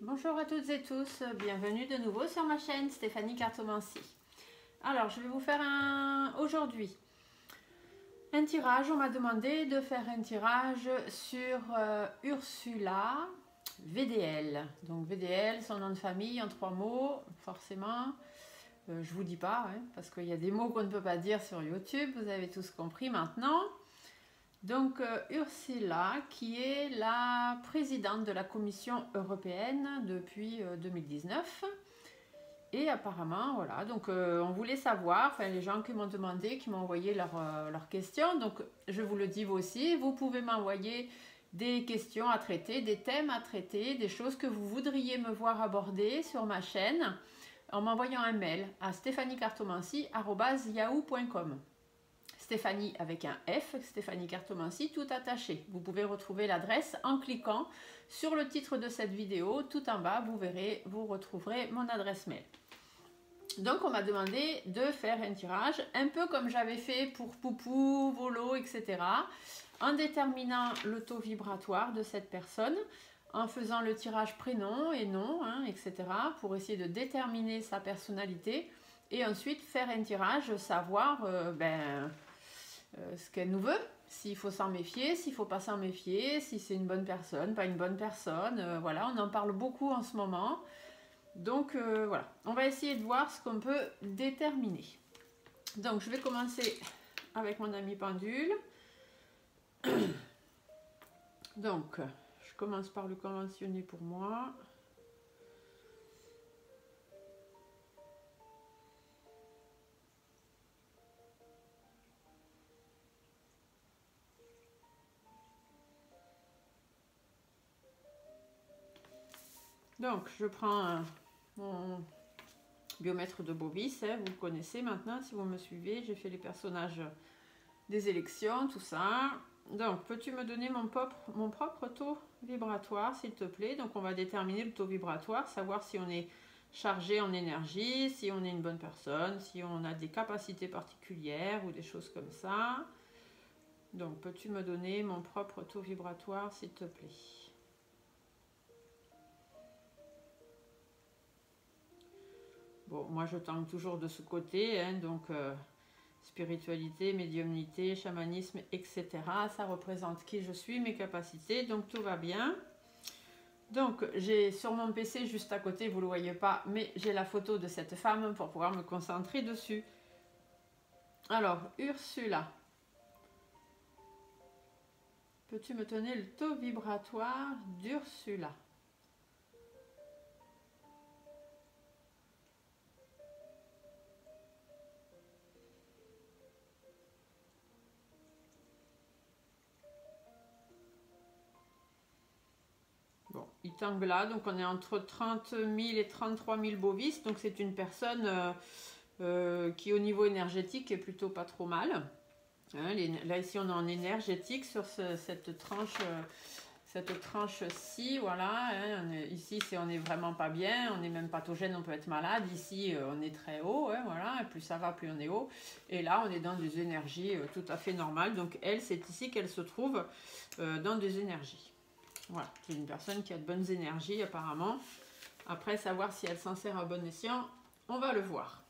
Bonjour à toutes et tous, bienvenue de nouveau sur ma chaîne Stéphanie Cartomancie. Alors je vais vous faire aujourd'hui un tirage. On m'a demandé de faire un tirage sur Ursula VDL. Donc VDL, son nom de famille en 3 mots, forcément. Je vous dis pas, hein, parce qu'il y a des mots qu'on ne peut pas dire sur YouTube, vous avez tous compris maintenant. Donc Ursula, qui est la présidente de la Commission européenne depuis 2019. Et apparemment, voilà, donc on voulait savoir, enfin les gens qui m'ont demandé, qui m'ont envoyé leurs questions, donc je vous le dis vous aussi, vous pouvez m'envoyer des questions à traiter, des thèmes à traiter, des choses que vous voudriez me voir aborder sur ma chaîne, en m'envoyant un mail à stéphaniecartomancie@yahoo.com. Stéphanie avec un F, Stéphanie Cartomancie, tout attaché. Vous pouvez retrouver l'adresse en cliquant sur le titre de cette vidéo. Tout en bas, vous verrez, vous retrouverez mon adresse mail. Donc, on m'a demandé de faire un tirage, un peu comme j'avais fait pour Poupou, Volo, etc. En déterminant le taux vibratoire de cette personne, en faisant le tirage prénom et nom, hein, etc. pour essayer de déterminer sa personnalité. Et ensuite, faire un tirage, savoir... ce qu'elle nous veut, s'il faut s'en méfier, s'il ne faut pas s'en méfier, si c'est une bonne personne, pas une bonne personne, voilà, on en parle beaucoup en ce moment. Donc voilà, on va essayer de voir ce qu'on peut déterminer. Donc je vais commencer avec mon ami pendule. Donc je commence par le conventionner pour moi. Donc, je prends mon biomètre de Bovis, hein, vous le connaissez maintenant, si vous me suivez, j'ai fait les personnages des élections, tout ça. Donc, peux-tu me donner mon propre taux vibratoire, s'il te plaît? Donc, on va déterminer le taux vibratoire, savoir si on est chargé en énergie, si on est une bonne personne, si on a des capacités particulières ou des choses comme ça. Donc, peux-tu me donner mon propre taux vibratoire, s'il te plaît? Bon, moi je tente toujours de ce côté, hein, donc spiritualité, médiumnité, chamanisme, etc. Ça représente qui je suis, mes capacités, donc tout va bien. Donc j'ai sur mon PC juste à côté, vous ne le voyez pas, mais j'ai la photo de cette femme pour pouvoir me concentrer dessus. Alors, Ursula, peux-tu me donner le taux vibratoire d'Ursula ? Bon, il tangue là, donc on est entre 30 000 et 33 000 bovis, donc c'est une personne qui au niveau énergétique est plutôt pas trop mal. Hein, là ici on est en énergétique sur cette tranche-ci, voilà. Hein, ici on est vraiment pas bien, on est même pathogène, on peut être malade. Ici on est très haut, hein, voilà. Et plus ça va, plus on est haut. Et là on est dans des énergies tout à fait normales. Donc elle, c'est ici qu'elle se trouve dans des énergies. Voilà, c'est une personne qui a de bonnes énergies apparemment. Après, savoir si elle s'en sert à bon escient, on va le voir.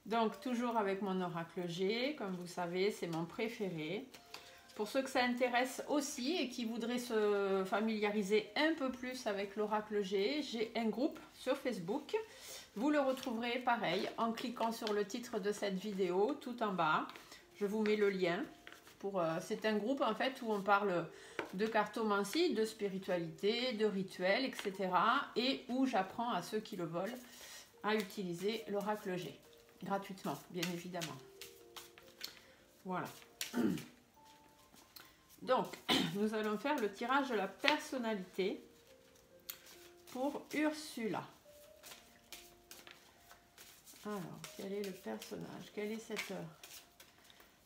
Donc, toujours avec mon oracle G, comme vous savez, c'est mon préféré. Pour ceux que ça intéresse aussi et qui voudraient se familiariser un peu plus avec l'oracle G, j'ai un groupe sur Facebook. Vous le retrouverez pareil en cliquant sur le titre de cette vidéo tout en bas. Je vous mets le lien. C'est un groupe en fait où on parle de cartomancie, de spiritualité, de rituels, etc. Et où j'apprends à ceux qui le veulent à utiliser l'oracle G, gratuitement, bien évidemment. Voilà. Donc, nous allons faire le tirage de la personnalité pour Ursula. Alors, quel est le personnage? Quelle est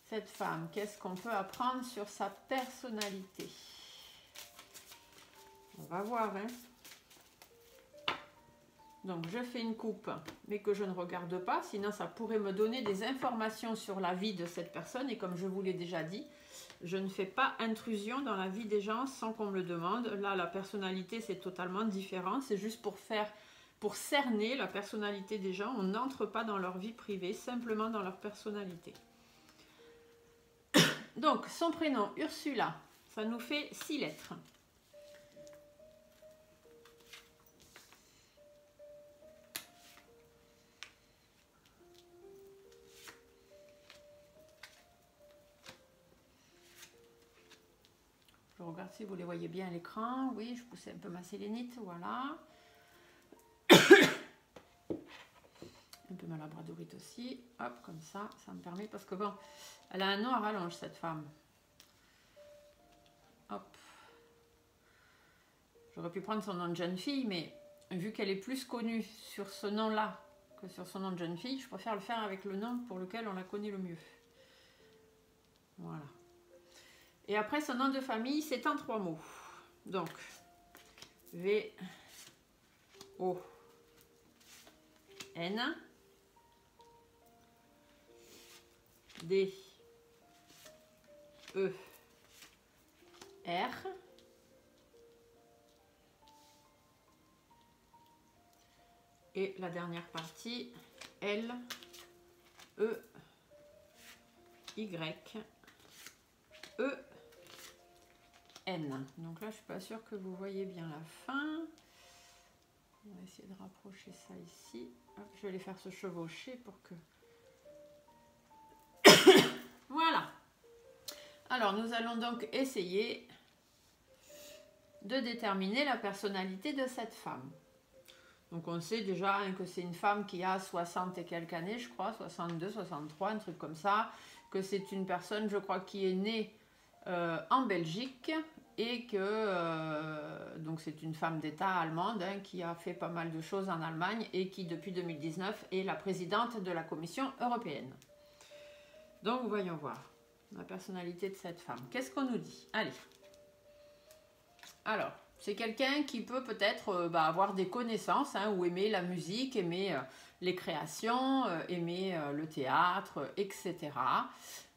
cette femme? Qu'est-ce qu'on peut apprendre sur sa personnalité? On va voir, hein. Donc je fais une coupe, mais que je ne regarde pas, sinon ça pourrait me donner des informations sur la vie de cette personne. Et comme je vous l'ai déjà dit, Je ne fais pas intrusion dans la vie des gens sans qu'on me le demande. Là, la personnalité, c'est totalement différent. C'est juste pour cerner la personnalité des gens. On n'entre pas dans leur vie privée, simplement dans leur personnalité. Donc, son prénom, Ursula, ça nous fait 6 lettres. Je regarde si vous les voyez bien à l'écran. Oui, je poussais un peu ma sélénite, voilà. Un peu ma labradorite aussi. Hop, comme ça me permet... Parce que bon, elle a un nom à rallonge, cette femme. Hop. J'aurais pu prendre son nom de jeune fille, mais vu qu'elle est plus connue sur ce nom-là que sur son nom de jeune fille, je préfère le faire avec le nom pour lequel on la connaît le mieux. Voilà. Et après, son nom de famille, c'est en 3 mots. Donc, V, O, N, D, E, R, et la dernière partie, L, E, Y, E, N. Donc là, je suis pas sûre que vous voyez bien la fin. On va essayer de rapprocher ça ici. Hop, je vais les faire se chevaucher pour que... Voilà. Alors, nous allons donc essayer de déterminer la personnalité de cette femme. Donc, on sait déjà hein, que c'est une femme qui a 60 et quelques années, je crois, 62, 63, un truc comme ça. Que c'est une personne, je crois, qui est née en Belgique et que donc c'est une femme d'État allemande hein, qui a fait pas mal de choses en Allemagne et qui depuis 2019 est la présidente de la Commission européenne. Donc voyons voir la personnalité de cette femme. Qu'est-ce qu'on nous dit? Allez. Alors, c'est quelqu'un qui peut peut-être avoir des connaissances hein, ou aimer la musique, aimer les créations, aimer le théâtre, etc.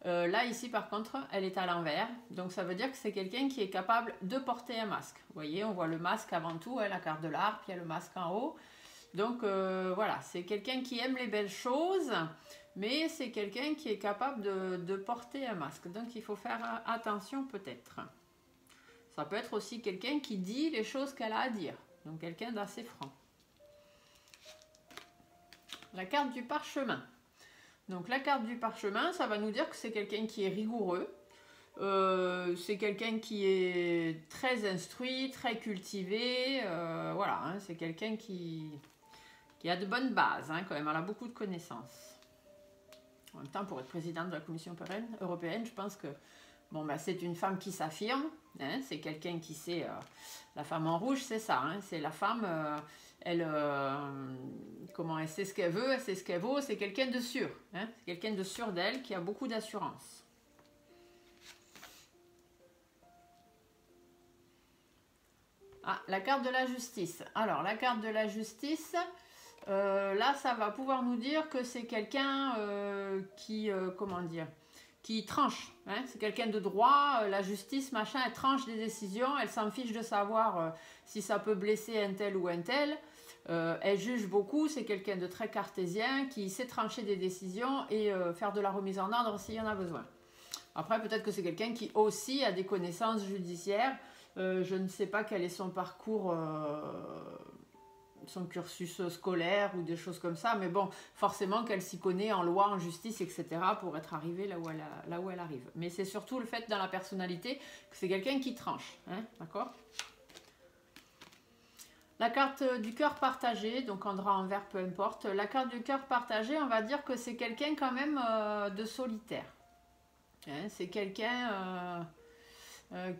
Là, ici, par contre, elle est à l'envers. Donc, ça veut dire que c'est quelqu'un qui est capable de porter un masque. Vous voyez, on voit le masque avant tout, hein, la carte de l'arbre, puis il y a le masque en haut. Donc, voilà, c'est quelqu'un qui aime les belles choses, mais c'est quelqu'un qui est capable de porter un masque. Donc, il faut faire attention peut-être. Ça peut être aussi quelqu'un qui dit les choses qu'elle a à dire. Donc, quelqu'un d'assez franc. La carte du parchemin. Donc la carte du parchemin, ça va nous dire que c'est quelqu'un qui est rigoureux, c'est quelqu'un qui est très instruit, très cultivé, voilà, hein, c'est quelqu'un qui a de bonnes bases hein, quand même, elle a beaucoup de connaissances. En même temps, pour être présidente de la Commission européenne, je pense que bon, ben, c'est une femme qui s'affirme, hein, c'est quelqu'un qui sait, la femme en rouge, c'est ça, hein, c'est la femme... comment elle sait ce qu'elle veut, elle sait ce qu'elle vaut, c'est quelqu'un de sûr, hein, c'est quelqu'un de sûr d'elle qui a beaucoup d'assurance. Ah, la carte de la justice. Alors, la carte de la justice, là, ça va pouvoir nous dire que c'est quelqu'un comment dire, qui tranche, hein, c'est quelqu'un de droit, la justice, machin, elle tranche des décisions, elle s'en fiche de savoir si ça peut blesser un tel ou un tel. Elle juge beaucoup, c'est quelqu'un de très cartésien qui sait trancher des décisions et faire de la remise en ordre s'il y en a besoin. Après, peut-être que c'est quelqu'un qui aussi a des connaissances judiciaires. Je ne sais pas quel est son parcours, son cursus scolaire ou des choses comme ça, mais bon, forcément qu'elle s'y connaît en loi, en justice, etc. pour être arrivée là où elle arrive. Mais c'est surtout le fait dans la personnalité que c'est quelqu'un qui tranche, hein, d'accord ? La carte du cœur partagé, donc en drap, en vert, peu importe. La carte du cœur partagé, on va dire que c'est quelqu'un quand même de solitaire. Hein, c'est quelqu'un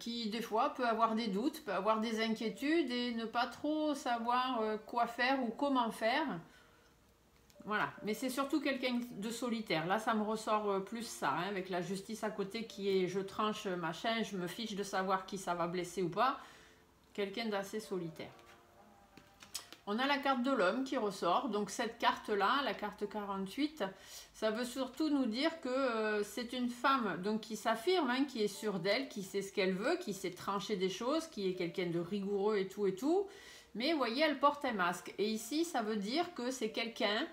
qui, des fois, peut avoir des doutes, peut avoir des inquiétudes et ne pas trop savoir quoi faire ou comment faire. Voilà, mais c'est surtout quelqu'un de solitaire. Là, ça me ressort plus ça, hein, avec la justice à côté qui est je tranche machin, je me fiche de savoir qui ça va blesser ou pas. Quelqu'un d'assez solitaire. on a la carte de l'homme qui ressort. Donc cette carte-là, la carte 48, ça veut surtout nous dire que c'est une femme donc qui s'affirme, hein, qui est sûre d'elle, qui sait ce qu'elle veut, qui sait trancher des choses, qui est quelqu'un de rigoureux et tout et tout. Mais vous voyez, elle porte un masque. Et ici, ça veut dire que c'est quelqu'un,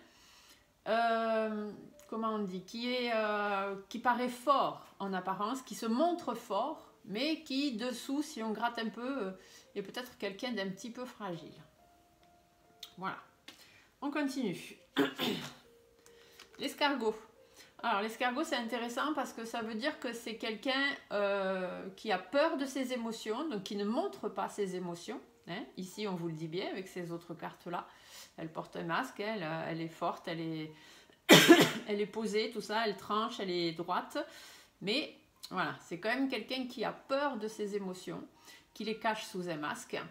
comment on dit, qui paraît fort en apparence, qui se montre fort, mais qui dessous, si on gratte un peu, est peut-être quelqu'un d'un petit peu fragile. Voilà, on continue. L'escargot. Alors l'escargot c'est intéressant parce que ça veut dire que c'est quelqu'un qui a peur de ses émotions, donc qui ne montre pas ses émotions. Hein. Ici on vous le dit bien avec ces autres cartes là. Elle porte un masque, elle est forte, elle est, elle est posée, tout ça, elle tranche, elle est droite. Mais voilà, c'est quand même quelqu'un qui a peur de ses émotions, qui les cache sous un masque.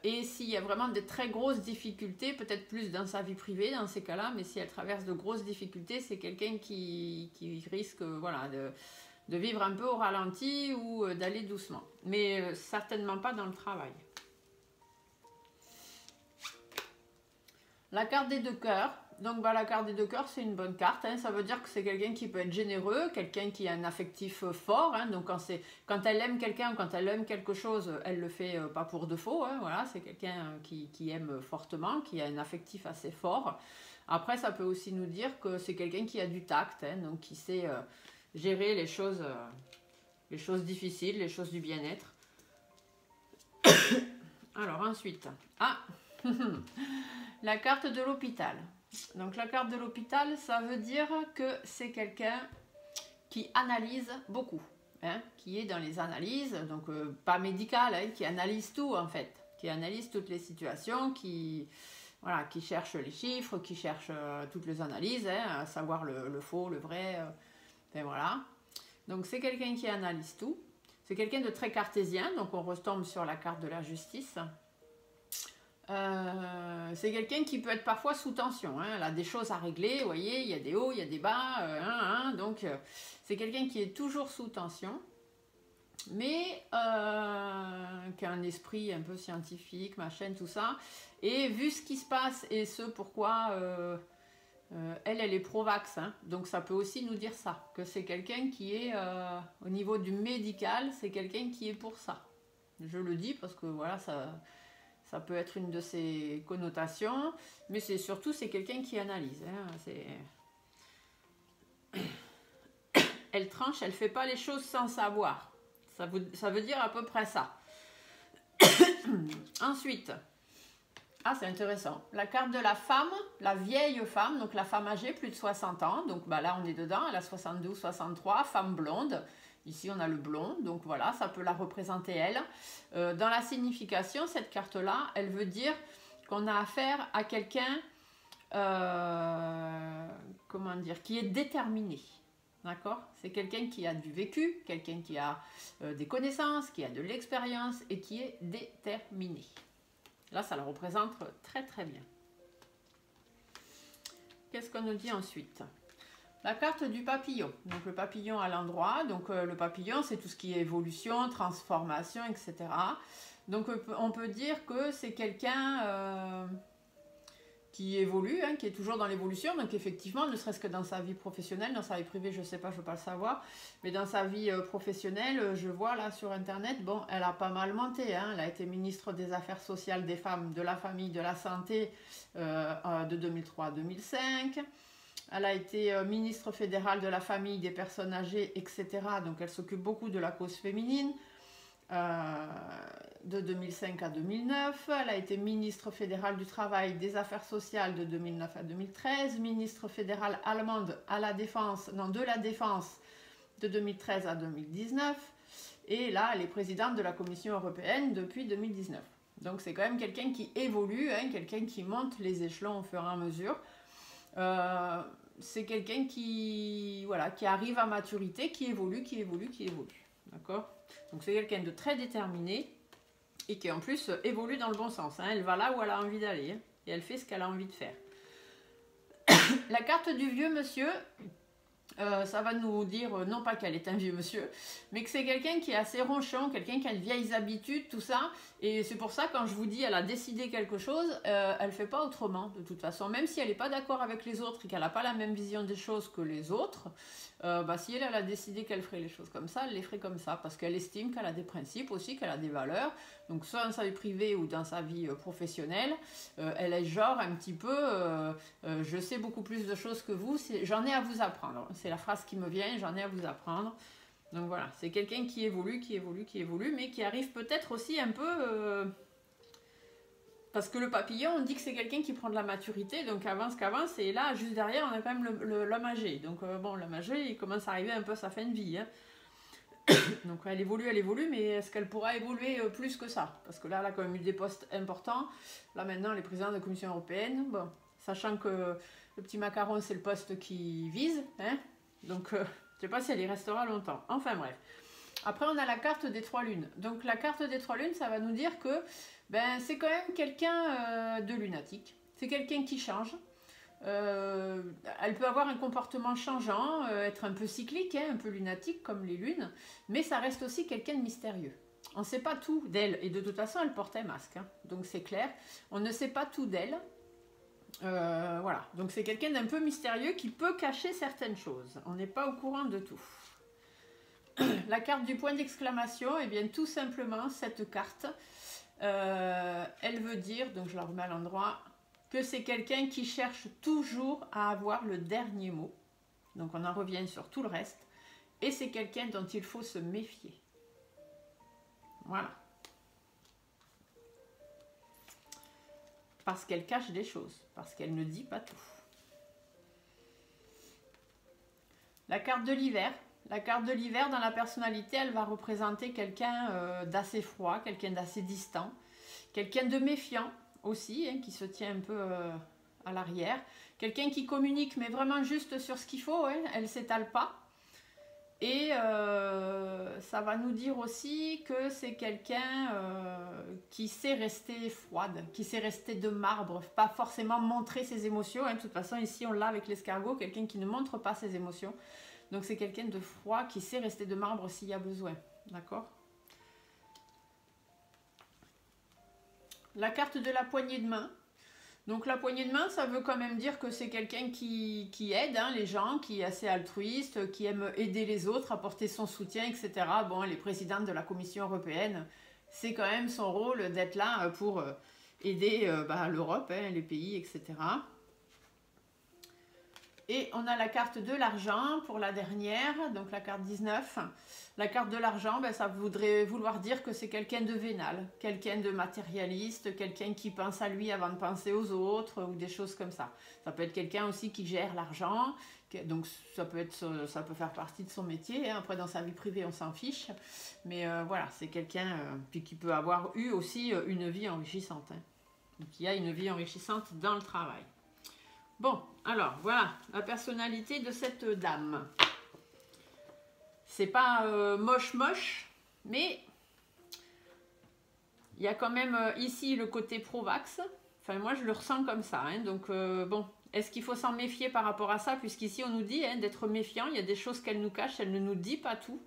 Et s'il y a vraiment de très grosses difficultés, peut-être plus dans sa vie privée dans ces cas-là, mais si elle traverse de grosses difficultés, c'est quelqu'un qui risque voilà, de vivre un peu au ralenti ou d'aller doucement. Mais certainement pas dans le travail. La carte des 2 cœurs. Donc bah, la carte des 2 cœurs, c'est une bonne carte. Hein. Ça veut dire que c'est quelqu'un qui peut être généreux, quelqu'un qui a un affectif fort. Hein. Donc quand elle aime quelqu'un ou quand elle aime quelque chose, elle le fait pas pour de faux. Hein. Voilà, c'est quelqu'un qui aime fortement, qui a un affectif assez fort. Après, ça peut aussi nous dire que c'est quelqu'un qui a du tact, hein, donc qui sait gérer les choses difficiles, les choses du bien-être. Alors ensuite, la carte de l'hôpital. Donc la carte de l'hôpital, ça veut dire que c'est quelqu'un qui analyse beaucoup, hein, qui est dans les analyses, donc pas médical, hein, qui analyse tout en fait, qui analyse toutes les situations, qui cherche les chiffres, qui cherche toutes les analyses, hein, à savoir le faux, le vrai, enfin voilà. Donc c'est quelqu'un qui analyse tout, c'est quelqu'un de très cartésien, donc on retombe sur la carte de la justice. C'est quelqu'un qui peut être parfois sous tension, hein. Elle a des choses à régler, vous voyez, il y a des hauts, il y a des bas, donc c'est quelqu'un qui est toujours sous tension, mais qui a un esprit un peu scientifique, machin, tout ça, et vu ce qui se passe et ce pourquoi elle est pro-vax, hein. Donc ça peut aussi nous dire ça, que c'est quelqu'un qui est, au niveau du médical, c'est quelqu'un qui est pour ça. Je le dis parce que voilà, ça peut être une de ses connotations, mais c'est quelqu'un qui analyse. Hein, elle tranche, elle ne fait pas les choses sans savoir. Ça veut dire à peu près ça. Ensuite, c'est intéressant. La carte de la femme, la vieille femme, donc la femme âgée, plus de 60 ans. Donc bah, là, on est dedans, elle a 72, 63, femme blonde. Ici, on a le blond, donc voilà, ça peut la représenter elle. Dans la signification, cette carte-là, elle veut dire qu'on a affaire à quelqu'un, comment dire, qui est déterminé. D'accord? C'est quelqu'un qui a du vécu, quelqu'un qui a des connaissances, qui a de l'expérience et qui est déterminé. Là, ça la représente très très bien. Qu'est-ce qu'on nous dit ensuite? La carte du papillon, donc le papillon à l'endroit, donc le papillon c'est tout ce qui est évolution, transformation, etc. Donc on peut dire que c'est quelqu'un qui évolue, hein, qui est toujours dans l'évolution, donc effectivement, ne serait-ce que dans sa vie professionnelle, dans sa vie privée, je ne sais pas, je ne veux pas le savoir, mais dans sa vie professionnelle, je vois là sur internet, bon, elle a pas mal monté, hein, elle a été ministre des Affaires sociales, des femmes, de la famille, de la santé de 2003 à 2005. Elle a été ministre fédérale de la famille, des personnes âgées, etc. Donc elle s'occupe beaucoup de la cause féminine de 2005 à 2009. Elle a été ministre fédérale du travail, des affaires sociales de 2009 à 2013. Ministre fédérale allemande à la défense, de la défense de 2013 à 2019. Et là, elle est présidente de la Commission européenne depuis 2019. Donc c'est quand même quelqu'un qui évolue, hein, quelqu'un qui monte les échelons au fur et à mesure. C'est quelqu'un qui arrive à maturité, qui évolue. D'accord? Donc c'est quelqu'un de très déterminé et qui en plus évolue dans le bon sens. Hein. Elle va là où elle a envie d'aller, hein, et elle fait ce qu'elle a envie de faire. La carte du vieux monsieur, ça va nous dire non pas qu'elle est un vieux monsieur, mais que c'est quelqu'un qui est assez ronchon, quelqu'un qui a de vieilles habitudes, tout ça. Et c'est pour ça, quand je vous dis elle a décidé quelque chose, elle ne fait pas autrement, de toute façon. Même si elle n'est pas d'accord avec les autres et qu'elle n'a pas la même vision des choses que les autres, si elle a décidé qu'elle ferait les choses comme ça, elle les ferait comme ça, parce qu'elle estime qu'elle a des principes aussi, qu'elle a des valeurs. Donc soit dans sa vie privée ou dans sa vie professionnelle, elle est genre un petit peu, je sais beaucoup plus de choses que vous, j'en ai à vous apprendre. C'est la phrase qui me vient, j'en ai à vous apprendre. Donc voilà, c'est quelqu'un qui évolue, mais qui arrive peut-être aussi un peu... parce que le papillon, on dit que c'est quelqu'un qui prend de la maturité, donc qu'avance, et là, juste derrière, on a quand même l'homme âgé. Donc bon, l'homme âgé, il commence à arriver un peu à sa fin de vie, hein. Donc elle évolue, mais est-ce qu'elle pourra évoluer plus que ça? Parce que là, elle a quand même eu des postes importants. Là maintenant, elle est présidente de la Commission européenne. Bon, sachant que le petit macaron, c'est le poste qui vise, hein. Donc je ne sais pas si elle y restera longtemps. Enfin bref. Après, on a la carte des 3 lunes. Donc la carte des 3 lunes, ça va nous dire que c'est quand même quelqu'un de lunatique. C'est quelqu'un qui change. Elle peut avoir un comportement changeant, être un peu cyclique, hein, un peu lunatique comme les lunes, mais ça reste aussi quelqu'un de mystérieux. On ne sait pas tout d'elle, et de toute façon elle porte un masque, hein, donc c'est clair, on ne sait pas tout d'elle. Voilà, donc c'est quelqu'un d'un peu mystérieux qui peut cacher certaines choses, on n'est pas au courant de tout. La carte du point d'exclamation, et eh bien tout simplement cette carte, elle veut dire, donc je la remets à l'endroit, que c'est quelqu'un qui cherche toujours à avoir le dernier mot. Donc on en revient sur tout le reste. Et c'est quelqu'un dont il faut se méfier. Voilà. Parce qu'elle cache des choses. Parce qu'elle ne dit pas tout. La carte de l'hiver. La carte de l'hiver, dans la personnalité, elle va représenter quelqu'un d'assez froid, quelqu'un d'assez distant, quelqu'un de méfiant aussi, hein, qui se tient un peu à l'arrière. Quelqu'un qui communique, mais vraiment juste sur ce qu'il faut, hein, elle ne s'étale pas. Et ça va nous dire aussi que c'est quelqu'un qui sait rester froide, qui sait rester de marbre, pas forcément montrer ses émotions. Hein. De toute façon, ici, on l'a avec l'escargot, quelqu'un qui ne montre pas ses émotions. Donc c'est quelqu'un de froid qui sait rester de marbre s'il y a besoin. D'accord ? La carte de la poignée de main. Donc la poignée de main, ça veut quand même dire que c'est quelqu'un qui aide hein, les gens, qui est assez altruiste, qui aime aider les autres, apporter son soutien, etc. Bon, elle est présidente de la Commission européenne. C'est quand même son rôle d'être là pour aider l'Europe, hein, les pays, etc. Et on a la carte de l'argent pour la dernière, donc la carte 19. La carte de l'argent, ça voudrait vouloir dire que c'est quelqu'un de vénal, quelqu'un de matérialiste, quelqu'un qui pense à lui avant de penser aux autres, ou des choses comme ça. Ça peut être quelqu'un aussi qui gère l'argent, donc ça peut faire partie de son métier. Hein. Après, dans sa vie privée, on s'en fiche. Mais voilà, c'est quelqu'un qui peut avoir eu aussi une vie enrichissante. Hein. Qui a une vie enrichissante dans le travail. Bon, alors voilà la personnalité de cette dame. C'est pas moche, mais il y a quand même ici le côté pro-vax. Enfin, moi je le ressens comme ça. Hein. Donc, bon, est-ce qu'il faut s'en méfier par rapport à ça? Puisqu'ici on nous dit hein, d'être méfiant. Il y a des choses qu'elle nous cache, elle ne nous dit pas tout.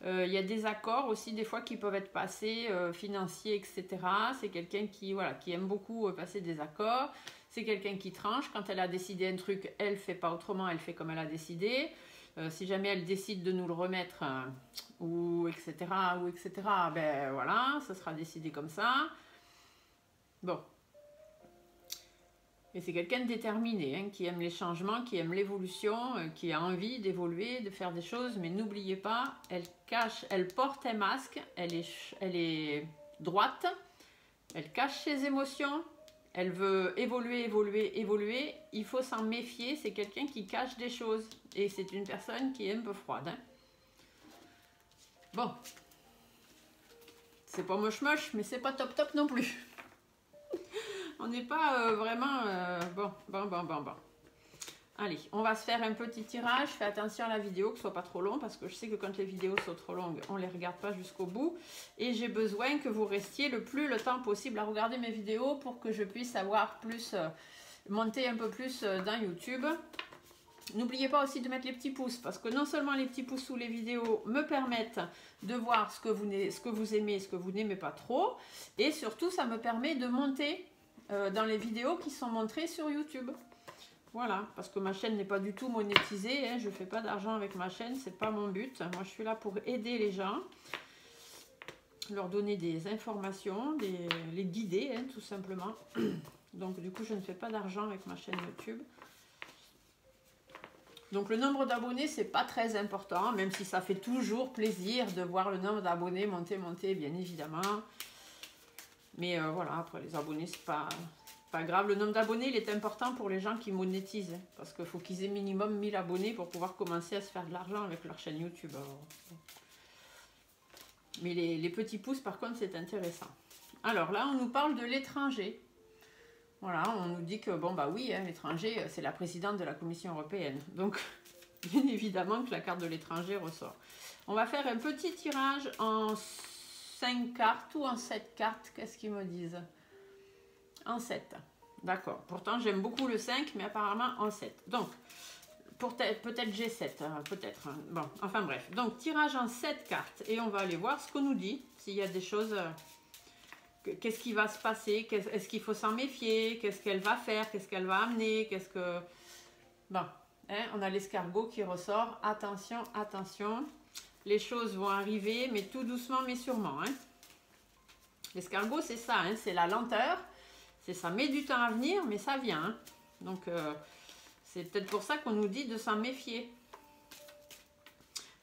Il y a des accords aussi des fois qui peuvent être passés, financiers, etc. C'est quelqu'un qui aime beaucoup passer des accords. C'est quelqu'un qui tranche. Quand elle a décidé un truc, elle ne fait pas autrement, elle fait comme elle a décidé. Si jamais elle décide de nous le remettre, etc., ben voilà, ça sera décidé comme ça. Bon. Et c'est quelqu'un de déterminé, hein, qui aime les changements, qui aime l'évolution, qui a envie d'évoluer, de faire des choses. Mais n'oubliez pas, elle porte un masque, elle est droite, elle cache ses émotions. Elle veut évoluer, il faut s'en méfier, c'est quelqu'un qui cache des choses. Et c'est une personne qui est un peu froide. Hein. Bon. C'est pas moche, mais c'est pas top non plus. On n'est pas vraiment... Bon. Allez, on va se faire un petit tirage. Fais attention à la vidéo, que ce soit pas trop long, parce que je sais que quand les vidéos sont trop longues, on ne les regarde pas jusqu'au bout. Et j'ai besoin que vous restiez le temps possible à regarder mes vidéos pour que je puisse avoir plus, monter un peu plus dans YouTube. N'oubliez pas aussi de mettre les petits pouces, parce que non seulement les petits pouces sous les vidéos me permettent de voir ce que vous aimez, ce que vous n'aimez pas trop, et surtout ça me permet de monter dans les vidéos qui sont montrées sur YouTube. Voilà, parce que ma chaîne n'est pas du tout monétisée, hein, je ne fais pas d'argent avec ma chaîne, c'est pas mon but. Moi je suis là pour aider les gens, leur donner des informations, les guider, hein, tout simplement. Donc du coup je ne fais pas d'argent avec ma chaîne YouTube. Donc le nombre d'abonnés, c'est pas très important, même si ça fait toujours plaisir de voir le nombre d'abonnés monter, bien évidemment. Mais voilà, après les abonnés, c'est pas grave. Le nombre d'abonnés, il est important pour les gens qui monétisent, hein, parce qu'il faut qu'ils aient minimum 1000 abonnés pour pouvoir commencer à se faire de l'argent avec leur chaîne YouTube. Alors, mais les petits pouces, par contre, c'est intéressant. Alors là, on nous parle de l'étranger. Voilà, on nous dit que, bon, bah oui, hein, l'étranger, c'est la présidente de la Commission européenne. Donc, bien évidemment que la carte de l'étranger ressort. On va faire un petit tirage en 5 cartes ou en 7 cartes. Qu'est-ce qu'ils me disent? En 7. D'accord. Pourtant, j'aime beaucoup le 5, mais apparemment en 7. Donc, peut-être G7, peut-être. Hein. Bon, enfin bref. Donc, tirage en 7 cartes. Et on va aller voir ce qu'on nous dit. S'il y a des choses... Qu'est-ce qui va se passer? Est-ce qu'il faut s'en méfier? Qu'est-ce qu'elle va faire? Qu'est-ce qu'elle va amener? Qu'est-ce que... Bon, hein, on a l'escargot qui ressort. Attention, attention. Les choses vont arriver, mais tout doucement, mais sûrement. Hein. L'escargot, c'est ça, hein, c'est la lenteur. Ça met du temps à venir, mais ça vient. Hein. Donc, c'est peut-être pour ça qu'on nous dit de s'en méfier.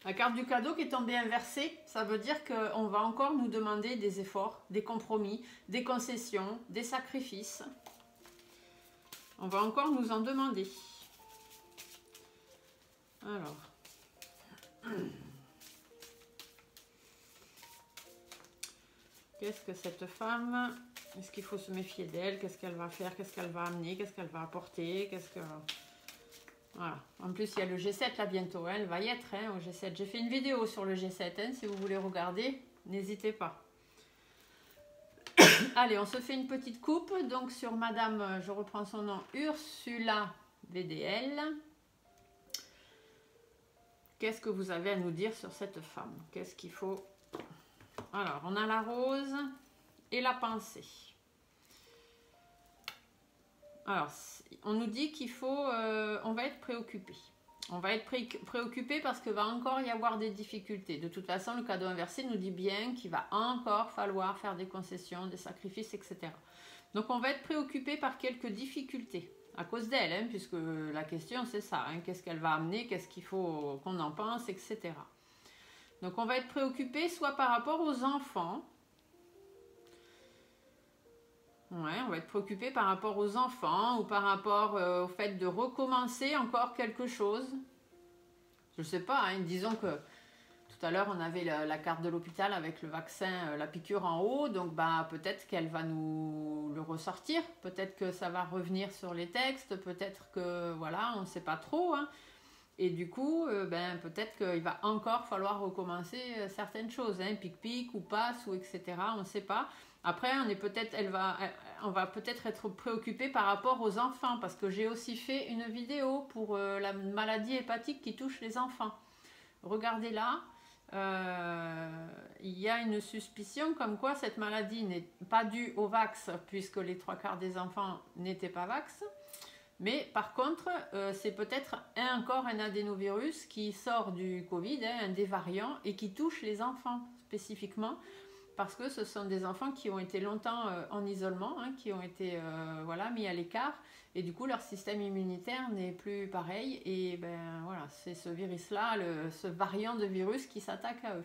La carte du cadeau qui est tombée inversée, ça veut dire qu'on va encore nous demander des efforts, des compromis, des concessions, des sacrifices. On va encore nous en demander. Alors. Qu'est-ce que cette femme... Est-ce qu'il faut se méfier d'elle? Qu'est-ce qu'elle va faire? Qu'est-ce qu'elle va amener? Qu'est-ce qu'elle va apporter? Qu'est-ce que... Voilà. En plus, il y a le G7 là bientôt. Hein. Elle va y être hein, au G7. J'ai fait une vidéo sur le G7. Hein, si vous voulez regarder, n'hésitez pas. Allez, on se fait une petite coupe. Donc, sur Madame, je reprends son nom, Ursula VDL. Qu'est-ce que vous avez à nous dire sur cette femme? Qu'est-ce qu'il faut? Alors, on a la rose et la pensée. Alors, on nous dit qu'il faut, on va être préoccupé. On va être préoccupé parce qu'il va encore y avoir des difficultés. De toute façon, le cadeau inversé nous dit bien qu'il va encore falloir faire des concessions, des sacrifices, etc. Donc, on va être préoccupé par quelques difficultés à cause d'elle, hein, puisque la question, c'est ça. Hein, qu'est-ce qu'elle va amener? Qu'est-ce qu'il faut qu'on en pense, etc. Donc, on va être préoccupé soit par rapport aux enfants. Ouais, on va être préoccupé par rapport aux enfants ou par rapport au fait de recommencer encore quelque chose. Je ne sais pas, hein, disons que tout à l'heure on avait la carte de l'hôpital avec le vaccin, la piqûre en haut, donc bah, peut-être qu'elle va nous le ressortir, peut-être que ça va revenir sur les textes, peut-être que voilà, on ne sait pas trop. Hein. Et du coup, ben, peut-être qu'il va encore falloir recommencer certaines choses, hein, pic-pic ou passe ou etc. On ne sait pas. Après, on va peut-être être préoccupé par rapport aux enfants, parce que j'ai aussi fait une vidéo pour la maladie hépatique qui touche les enfants. Regardez là, il y a une suspicion comme quoi cette maladie n'est pas due au vax, puisque les 3/4 des enfants n'étaient pas vax. Mais par contre, c'est peut-être encore un adénovirus qui sort du Covid, hein, un des variants, et qui touche les enfants spécifiquement, parce que ce sont des enfants qui ont été longtemps en isolement, hein, qui ont été voilà, mis à l'écart, et du coup leur système immunitaire n'est plus pareil, et ben voilà, c'est ce virus-là, ce variant de virus qui s'attaque à eux.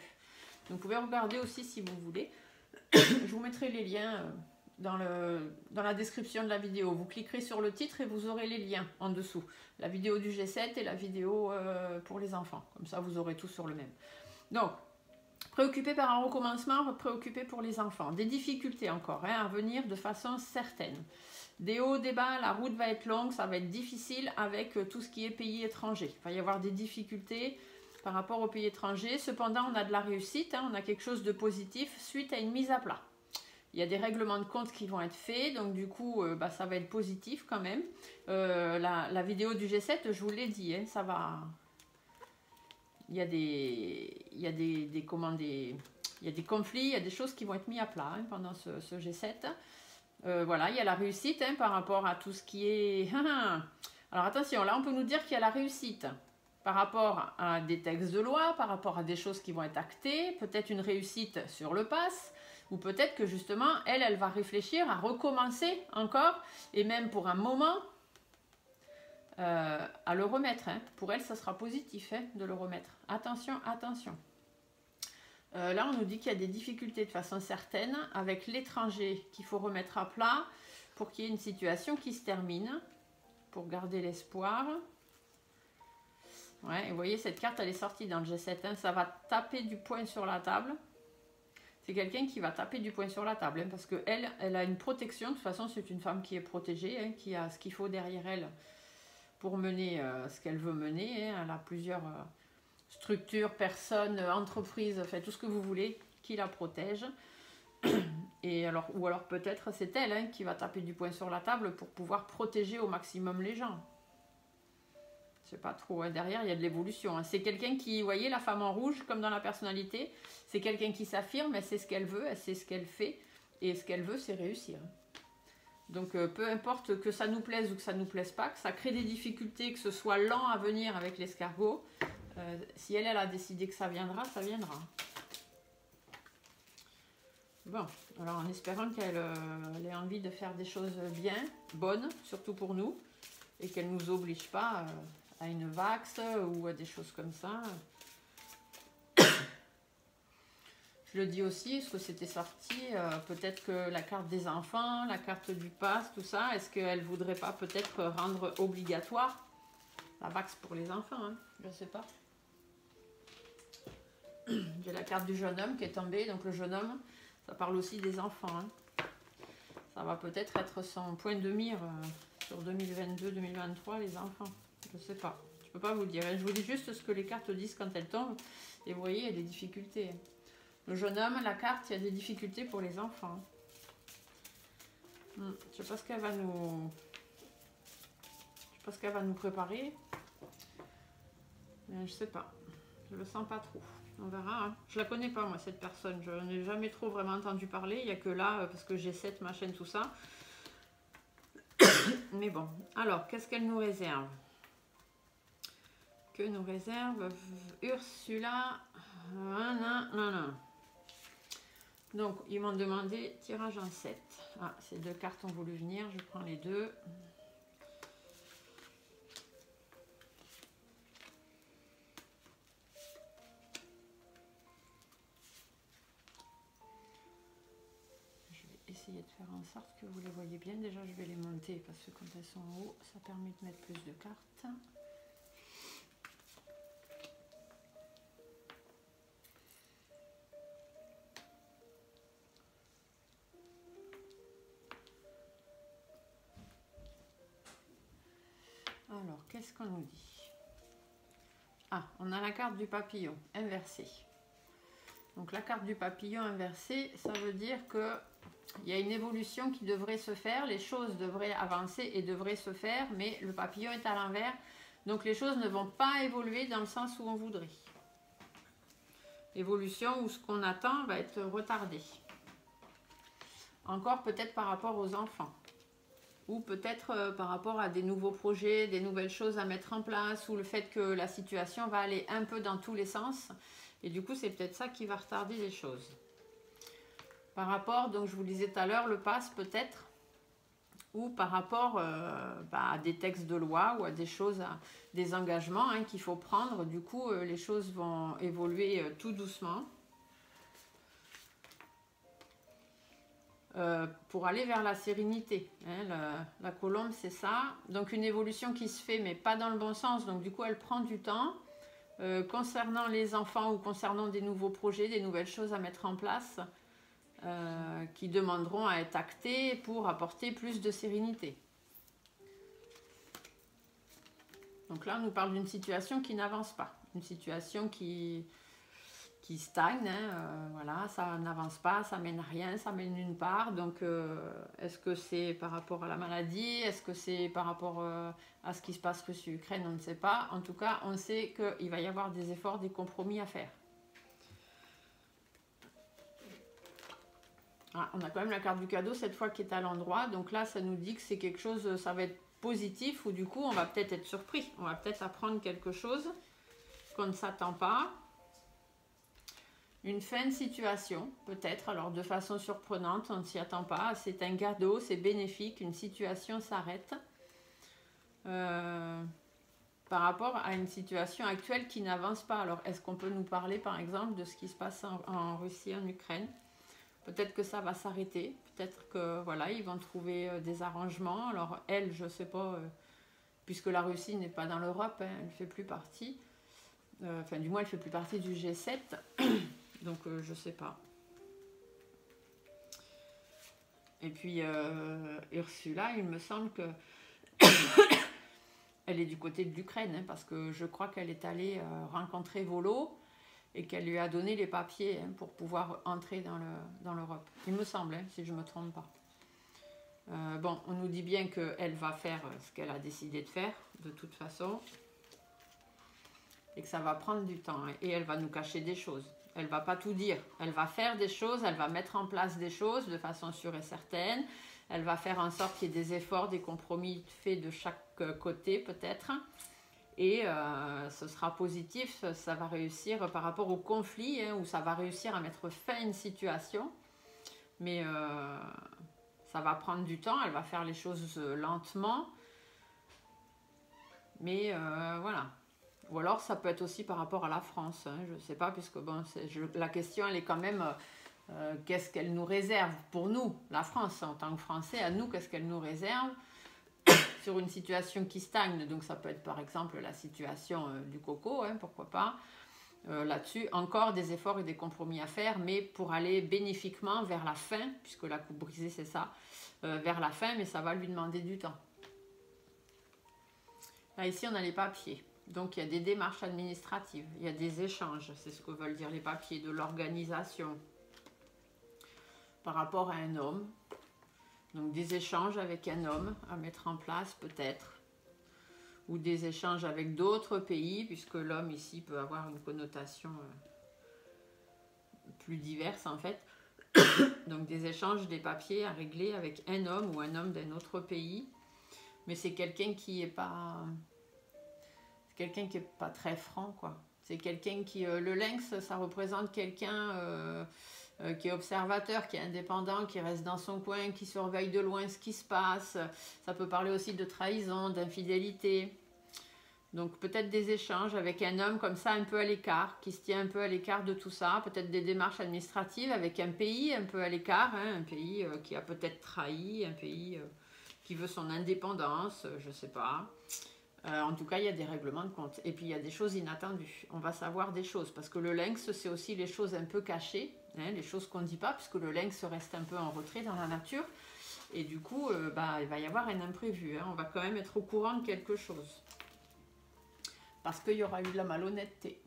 Donc vous pouvez regarder aussi si vous voulez. Je vous mettrai les liens dans la description de la vidéo. Vous cliquerez sur le titre et vous aurez les liens en dessous. La vidéo du G7 et la vidéo pour les enfants. Comme ça, vous aurez tout sur le même. Donc, préoccupé par un recommencement, préoccupé pour les enfants. Des difficultés encore hein, à venir de façon certaine. Des hauts, des bas, la route va être longue, ça va être difficile avec tout ce qui est pays étranger. Il va y avoir des difficultés par rapport aux pays étrangers. Cependant, on a de la réussite, hein, on a quelque chose de positif suite à une mise à plat. il y a des règlements de compte qui vont être faits, donc du coup, ça va être positif quand même. La vidéo du G7, je vous l'ai dit, hein, ça va... Il y a des conflits, il y a des choses qui vont être mises à plat hein, pendant ce G7. Voilà, il y a la réussite hein, par rapport à tout ce qui est... Alors attention, là on peut nous dire qu'il y a la réussite par rapport à des textes de loi, par rapport à des choses qui vont être actées, peut-être une réussite sur le pass, ou peut-être que justement, elle va réfléchir à recommencer encore, et même pour un moment, à le remettre. Hein. Pour elle, ça sera positif hein, de le remettre. Attention, attention. Là, on nous dit qu'il y a des difficultés de façon certaine avec l'étranger qu'il faut remettre à plat pour qu'il y ait une situation qui se termine, pour garder l'espoir. Ouais, et vous voyez, cette carte, elle est sortie dans le G7. Hein, ça va taper du poing sur la table. C'est quelqu'un qui va taper du poing sur la table, hein, parce qu'elle, elle a une protection. De toute façon, c'est une femme qui est protégée, hein, qui a ce qu'il faut derrière elle pour mener ce qu'elle veut mener. Hein. Elle a plusieurs structures, personnes, entreprises, enfin tout ce que vous voulez, qui la protègent. Et alors, ou alors peut-être c'est elle hein, qui va taper du poing sur la table pour pouvoir protéger au maximum les gens. Je sais pas trop, hein. Derrière il y a de l'évolution. Hein. C'est quelqu'un qui, vous voyez, la femme en rouge, comme dans la personnalité, c'est quelqu'un qui s'affirme, elle sait ce qu'elle veut, elle sait ce qu'elle fait, et ce qu'elle veut, c'est réussir. Donc peu importe que ça nous plaise ou que ça nous plaise pas, que ça crée des difficultés, que ce soit lent à venir avec l'escargot, si elle a décidé que ça viendra, ça viendra. Bon, alors en espérant qu'elle ait envie de faire des choses bien, bonnes, surtout pour nous, et qu'elle ne nous oblige pas à une vax ou à des choses comme ça. Je le dis aussi, est-ce que c'était sorti, peut-être que la carte des enfants, la carte du pass, tout ça, est-ce qu'elle ne voudrait pas peut-être rendre obligatoire la vax pour les enfants, hein, je ne sais pas. J'ai la carte du jeune homme qui est tombée, donc le jeune homme, ça parle aussi des enfants. Hein. Ça va peut-être être son point de mire sur 2022-2023, les enfants. Je ne sais pas. Je ne peux pas vous le dire. Je vous dis juste ce que les cartes disent quand elles tombent. Et vous voyez, il y a des difficultés. Le jeune homme, la carte, il y a des difficultés pour les enfants. Je ne sais pas ce qu'elle va nous... Je sais pas ce qu'elle va nous préparer. Mais je ne sais pas. Je le sens pas trop. On verra. Hein. Je la connais pas, moi, cette personne. Je n'ai jamais trop vraiment entendu parler. Il n'y a que là, parce que j'ai 7, ma chaîne, tout ça. Mais bon. Alors, qu'est-ce qu'elle nous réserve? Que nous réserve Ursula? Non. Donc, ils m'ont demandé tirage en 7. Ah, ces 2 cartes ont voulu venir. Je prends les 2. Essayer de faire en sorte que vous les voyez bien. Déjà, je vais les monter parce que quand elles sont en haut, ça permet de mettre plus de cartes. Alors, qu'est-ce qu'on nous dit? Ah, on a la carte du papillon inversée. Donc, la carte du papillon inversée, ça veut dire que il y a une évolution qui devrait se faire, les choses devraient avancer et devraient se faire, mais le papillon est à l'envers, donc les choses ne vont pas évoluer dans le sens où on voudrait. Évolution où ce qu'on attend va être retardé. Encore peut-être par rapport aux enfants, ou peut-être par rapport à des nouveaux projets, des nouvelles choses à mettre en place, ou le fait que la situation va aller un peu dans tous les sens, et du coup c'est peut-être ça qui va retarder les choses. Par rapport, donc je vous disais tout à l'heure, le pass peut-être, ou par rapport à des textes de loi ou à des choses, des engagements hein, qu'il faut prendre. Du coup, les choses vont évoluer tout doucement pour aller vers la sérénité. Hein, la colombe, c'est ça. Donc une évolution qui se fait, mais pas dans le bon sens. Donc du coup, elle prend du temps. Concernant les enfants ou concernant des nouveaux projets, des nouvelles choses à mettre en place, qui demanderont à être actés pour apporter plus de sérénité. Donc là, on nous parle d'une situation qui n'avance pas, une situation qui qui stagne, hein, voilà, ça n'avance pas, ça mène à rien, ça mène nulle part. Donc, est-ce que c'est par rapport à la maladie? Est-ce que c'est par rapport à ce qui se passe Russie-Ukraine? On ne sait pas. En tout cas, on sait qu'il va y avoir des efforts, des compromis à faire. Ah, on a quand même la carte du cadeau cette fois qui est à l'endroit. Donc là, ça nous dit que c'est quelque chose, ça va être positif, ou du coup, on va peut-être être surpris. On va peut-être apprendre quelque chose qu'on ne s'attend pas. Une fin de situation, peut-être, alors de façon surprenante, on ne s'y attend pas. C'est un cadeau, c'est bénéfique, une situation s'arrête. Par rapport à une situation actuelle qui n'avance pas. Alors, est-ce qu'on peut nous parler, par exemple, de ce qui se passe en Russie, en Ukraine? Peut-être que ça va s'arrêter, peut-être que voilà, ils vont trouver des arrangements. Alors elle, je ne sais pas, puisque la Russie n'est pas dans l'Europe, hein, elle ne fait plus partie. Enfin, du moins, elle ne fait plus partie du G7. Donc, je ne sais pas. Et puis, Ursula, il me semble que elle est du côté de l'Ukraine, hein, parce que je crois qu'elle est allée rencontrer Volo et qu'elle lui a donné les papiers, hein, pour pouvoir entrer dans l'Europe. Il me semble, hein, si je ne me trompe pas. Bon, on nous dit bien qu'elle va faire ce qu'elle a décidé de faire, de toute façon, et que ça va prendre du temps, hein, et elle va nous cacher des choses. Elle ne va pas tout dire. Elle va faire des choses, elle va mettre en place des choses de façon sûre et certaine. Elle va faire en sorte qu'il y ait des efforts, des compromis faits de chaque côté, peut-être. Et ce sera positif, ça va réussir par rapport au conflit, hein, où ça va réussir à mettre fin à une situation. Mais ça va prendre du temps, elle va faire les choses lentement. Mais voilà. Ou alors ça peut être aussi par rapport à la France, hein, je ne sais pas, puisque bon, la question elle est quand même, qu'est-ce qu'elle nous réserve pour nous, la France, en tant que Français, à nous, qu'est-ce qu'elle nous réserve sur une situation qui stagne. Donc ça peut être par exemple la situation du coco, hein, pourquoi pas. Là-dessus, encore des efforts et des compromis à faire, mais pour aller bénéfiquement vers la fin, puisque la coupe brisée c'est ça, vers la fin, mais ça va lui demander du temps. Là ici on a les papiers, donc il y a des démarches administratives, il y a des échanges, c'est ce que veulent dire les papiers, de l'organisation par rapport à un homme. Donc des échanges avec un homme à mettre en place peut-être, ou des échanges avec d'autres pays, puisque l'homme ici peut avoir une connotation plus diverse en fait. Donc des échanges, des papiers à régler avec un homme ou un homme d'un autre pays, mais c'est quelqu'un qui est pas, très franc, quoi. C'est quelqu'un qui, le lynx, ça représente quelqu'un qui est observateur, qui est indépendant, qui reste dans son coin, qui surveille de loin ce qui se passe. Ça peut parler aussi de trahison, d'infidélité. Donc peut-être des échanges avec un homme comme ça, un peu à l'écart, qui se tient un peu à l'écart de tout ça. Peut-être des démarches administratives avec un pays un peu à l'écart, hein, un pays qui a peut-être trahi, un pays qui veut son indépendance, je ne sais pas. En tout cas, il y a des règlements de compte. Et puis, il y a des choses inattendues. On va savoir des choses. Parce que le lynx, c'est aussi les choses un peu cachées, hein, les choses qu'on ne dit pas, puisque le lynx reste un peu en retrait dans la nature. Et du coup, il va y avoir un imprévu, hein. On va quand même être au courant de quelque chose. Parce qu'il y aura eu de la malhonnêteté.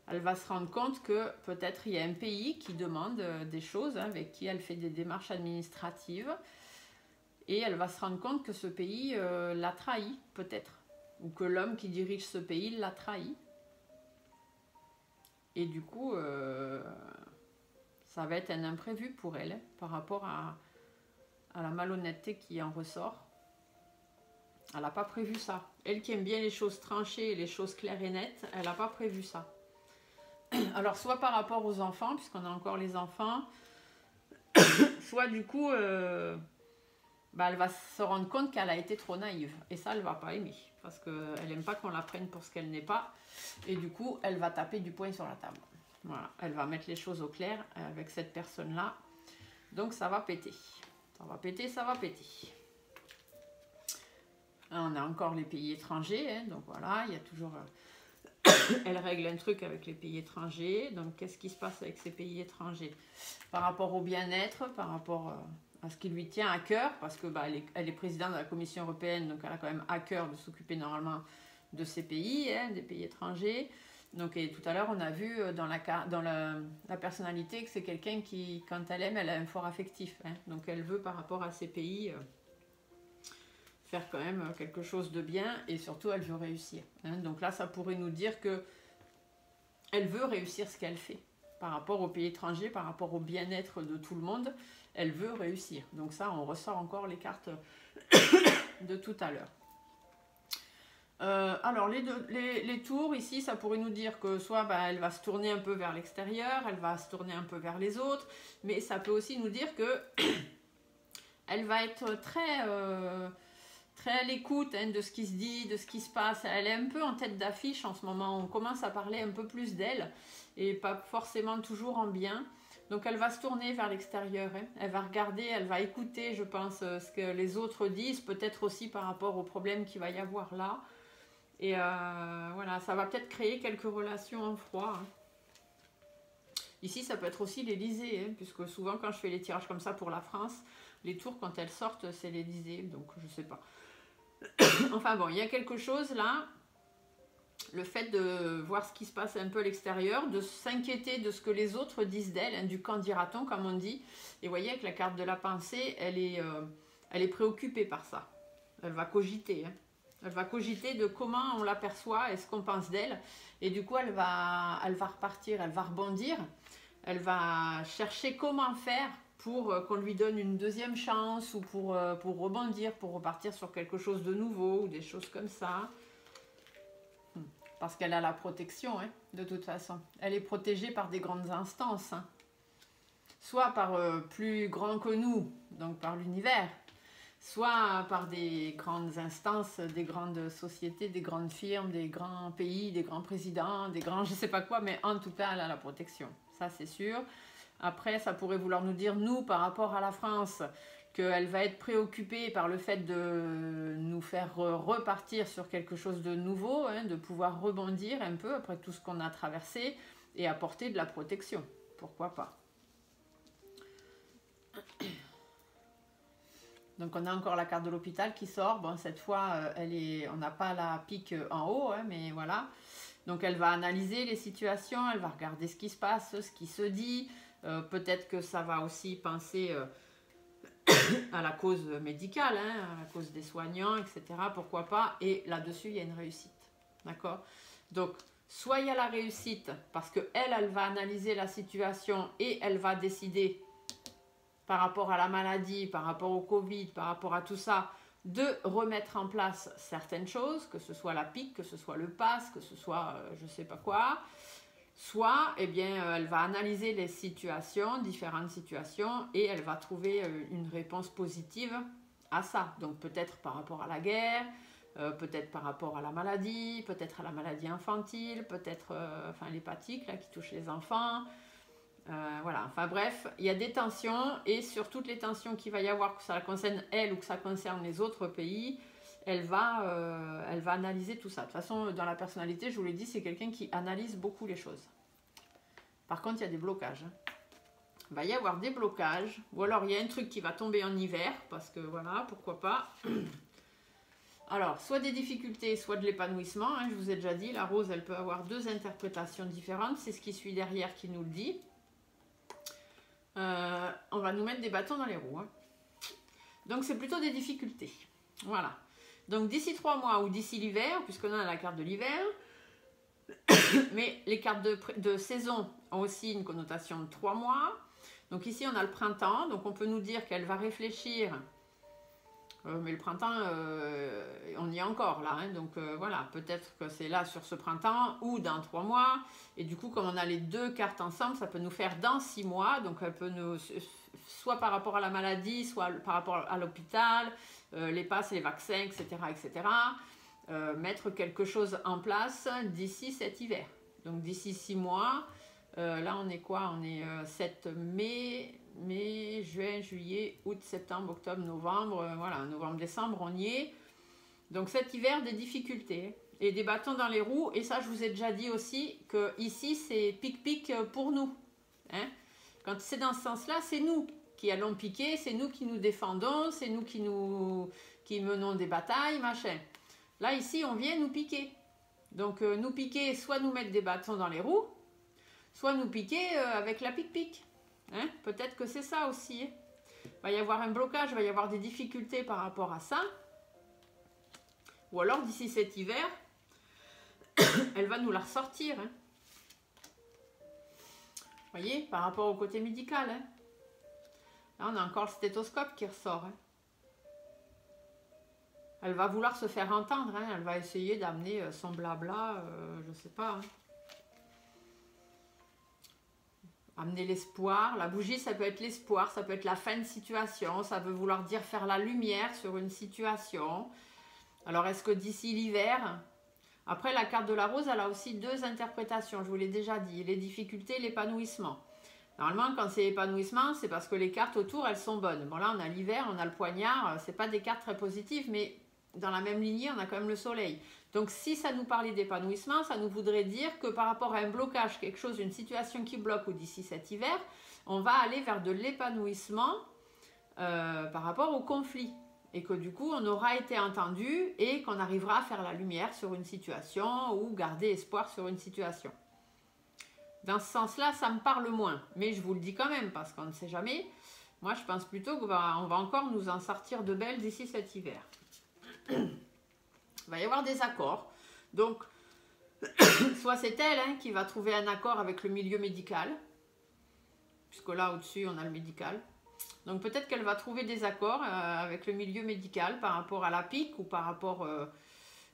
Elle va se rendre compte que peut-être il y a un pays qui demande des choses, hein, avec qui elle fait des démarches administratives. Et elle va se rendre compte que ce pays l'a trahi, peut-être. Ou que l'homme qui dirige ce pays l'a trahi. Et du coup, ça va être un imprévu pour elle, hein, par rapport à la malhonnêteté qui en ressort. Elle n'a pas prévu ça. Elle qui aime bien les choses tranchées, les choses claires et nettes, elle n'a pas prévu ça. Alors, soit par rapport aux enfants, puisqu'on a encore les enfants, soit du coup... elle va se rendre compte qu'elle a été trop naïve. Et ça, elle ne va pas aimer. Parce qu'elle n'aime pas qu'on la prenne pour ce qu'elle n'est pas. Et du coup, elle va taper du poing sur la table. Voilà. Elle va mettre les choses au clair avec cette personne-là. Donc, ça va péter. Ça va péter, ça va péter. On a encore les pays étrangers. Hein, donc, voilà, il y a toujours... elle règle un truc avec les pays étrangers. Donc, qu'est-ce qui se passe avec ces pays étrangers? Par rapport au bien-être, par rapport... à ce qui lui tient à cœur, parce que elle est présidente de la Commission européenne, donc elle a quand même à cœur de s'occuper normalement de ces pays, hein, des pays étrangers. Donc, et tout à l'heure, on a vu dans la personnalité que c'est quelqu'un qui, quand elle aime, elle a un fort affectif. Hein. Donc, elle veut, par rapport à ses pays, faire quand même quelque chose de bien et surtout, elle veut réussir. Hein. Donc là, ça pourrait nous dire que elle veut réussir ce qu'elle fait. Par rapport aux pays étrangers, par rapport au bien-être de tout le monde, elle veut réussir. Donc ça, on ressort encore les cartes de tout à l'heure. Alors, les tours, ici, ça pourrait nous dire que soit elle va se tourner un peu vers l'extérieur, elle va se tourner un peu vers les autres, mais ça peut aussi nous dire que elle va être très à l'écoute hein, de ce qui se dit, de ce qui se passe. Elle est un peu en tête d'affiche en ce moment, on commence à parler un peu plus d'elle, et pas forcément toujours en bien. Donc elle va se tourner vers l'extérieur, hein. Elle va regarder, elle va écouter, je pense, ce que les autres disent, peut-être aussi par rapport aux problèmes qu'il va y avoir là. Et voilà, ça va peut-être créer quelques relations en froid. Hein. Ici, ça peut être aussi l'Élysée, hein, puisque souvent quand je fais les tirages comme ça pour la France, les tours, quand elles sortent, c'est l'Élysée, donc je sais pas. Enfin bon, il y a quelque chose là, le fait de voir ce qui se passe un peu à l'extérieur, de s'inquiéter de ce que les autres disent d'elle, hein, du qu'en dira-t-on, comme on dit. Et vous voyez, avec la carte de la pensée, elle est préoccupée par ça. Elle va cogiter, hein. Elle va cogiter de comment on l'aperçoit et ce qu'on pense d'elle. Et du coup, elle va repartir, elle va rebondir. Elle va chercher comment faire pour qu'on lui donne une deuxième chance ou pour rebondir, pour repartir sur quelque chose de nouveau ou des choses comme ça. Parce qu'elle a la protection, hein, de toute façon. Elle est protégée par des grandes instances. Hein. Soit par plus grand que nous, donc par l'univers, soit par des grandes instances, des grandes sociétés, des grandes firmes, des grands pays, des grands présidents, des grands je sais pas quoi, mais en tout cas, elle a la protection. Ça, c'est sûr. Après, ça pourrait vouloir nous dire, nous, par rapport à la France, qu'elle va être préoccupée par le fait de nous faire repartir sur quelque chose de nouveau, hein, de pouvoir rebondir un peu après tout ce qu'on a traversé et apporter de la protection. Pourquoi pas? Donc on a encore la carte de l'hôpital qui sort. Bon, cette fois, on n'a pas la pique en haut, hein, mais voilà. Donc elle va analyser les situations, elle va regarder ce qui se passe, ce qui se dit. Peut-être que ça va aussi penser à la cause médicale, hein, à la cause des soignants, etc. Pourquoi pas? Et là-dessus, il y a une réussite. D'accord? Donc, soit il y a la réussite parce qu'elle va analyser la situation et elle va décider par rapport à la maladie, par rapport au Covid, par rapport à tout ça, de remettre en place certaines choses, que ce soit la pique, que ce soit le pass, que ce soit je ne sais pas quoi. Soit, eh bien, elle va analyser les situations, différentes situations, et elle va trouver une réponse positive à ça. Donc peut-être par rapport à la guerre, peut-être par rapport à la maladie, peut-être à la maladie infantile, peut-être enfin l'hépatique là, qui touche les enfants. Voilà, enfin bref, il y a des tensions, et sur toutes les tensions qu'il va y avoir, que ça la concerne elle ou que ça concerne les autres pays, elle va analyser tout ça. De toute façon, dans la personnalité, je vous l'ai dit, c'est quelqu'un qui analyse beaucoup les choses. Par contre, il y a des blocages. Hein. Il va y avoir des blocages, ou alors il y a un truc qui va tomber en hiver, parce que voilà, pourquoi pas. Alors, soit des difficultés, soit de l'épanouissement. Hein, je vous ai déjà dit, la rose, elle peut avoir deux interprétations différentes. C'est ce qui suit derrière qui nous le dit. On va nous mettre des bâtons dans les roues. Hein. Donc, c'est plutôt des difficultés. Voilà. Donc d'ici 3 mois ou d'ici l'hiver, puisqu'on a la carte de l'hiver, mais les cartes de saison ont aussi une connotation de 3 mois. Donc ici on a le printemps, donc on peut nous dire qu'elle va réfléchir, mais le printemps, on y est encore là, hein, donc voilà, peut-être que c'est là sur ce printemps ou dans 3 mois, et du coup comme on a les deux cartes ensemble, ça peut nous faire dans 6 mois, donc elle peut nous, soit par rapport à la maladie, soit par rapport à l'hôpital, les passes, les vaccins, etc. etc. Mettre quelque chose en place d'ici cet hiver. Donc d'ici 6 mois, là on est quoi? On est 7 mai, juin, juillet, août, septembre, octobre, novembre, voilà, novembre, décembre, on y est. Donc cet hiver, des difficultés et des bâtons dans les roues, et ça je vous ai déjà dit aussi que ici c'est pic-pic pour nous. Hein? Quand c'est dans ce sens-là, c'est nous qui allons piquer, c'est nous qui nous défendons, c'est nous qui menons des batailles, machin. Là, ici, on vient nous piquer. Donc nous piquer, soit nous mettre des bâtons dans les roues, soit nous piquer avec la pique-pique. Hein, peut-être que c'est ça aussi. Il va y avoir un blocage, il va y avoir des difficultés par rapport à ça. Ou alors d'ici cet hiver, elle va nous la ressortir. Hein. Vous voyez, par rapport au côté médical. Hein. Là, on a encore le stéthoscope qui ressort. Hein. Elle va vouloir se faire entendre. Hein. Elle va essayer d'amener son blabla, je ne sais pas. Hein. Amener l'espoir. La bougie, ça peut être l'espoir, ça peut être la fin de situation. Ça veut vouloir dire faire la lumière sur une situation. Alors, est-ce que d'ici l'hiver... Après, la carte de la rose, elle a aussi deux interprétations, je vous l'ai déjà dit. Les difficultés, l'épanouissement. Normalement, quand c'est épanouissement, c'est parce que les cartes autour, elles sont bonnes. Bon, là, on a l'hiver, on a le poignard. C'est pas des cartes très positives, mais dans la même lignée, on a quand même le soleil. Donc, si ça nous parlait d'épanouissement, ça nous voudrait dire que par rapport à un blocage, quelque chose, une situation qui bloque ou d'ici cet hiver, on va aller vers de l'épanouissement par rapport au conflit. Et que du coup, on aura été entendu et qu'on arrivera à faire la lumière sur une situation ou garder espoir sur une situation. Dans ce sens-là, ça me parle moins. Mais je vous le dis quand même, parce qu'on ne sait jamais. Moi, je pense plutôt qu'on va encore nous en sortir de belles d'ici cet hiver. Il va y avoir des accords. Donc, soit c'est elle hein, qui va trouver un accord avec le milieu médical. Puisque là, au-dessus, on a le médical. Donc peut-être qu'elle va trouver des accords avec le milieu médical par rapport à la pique ou par rapport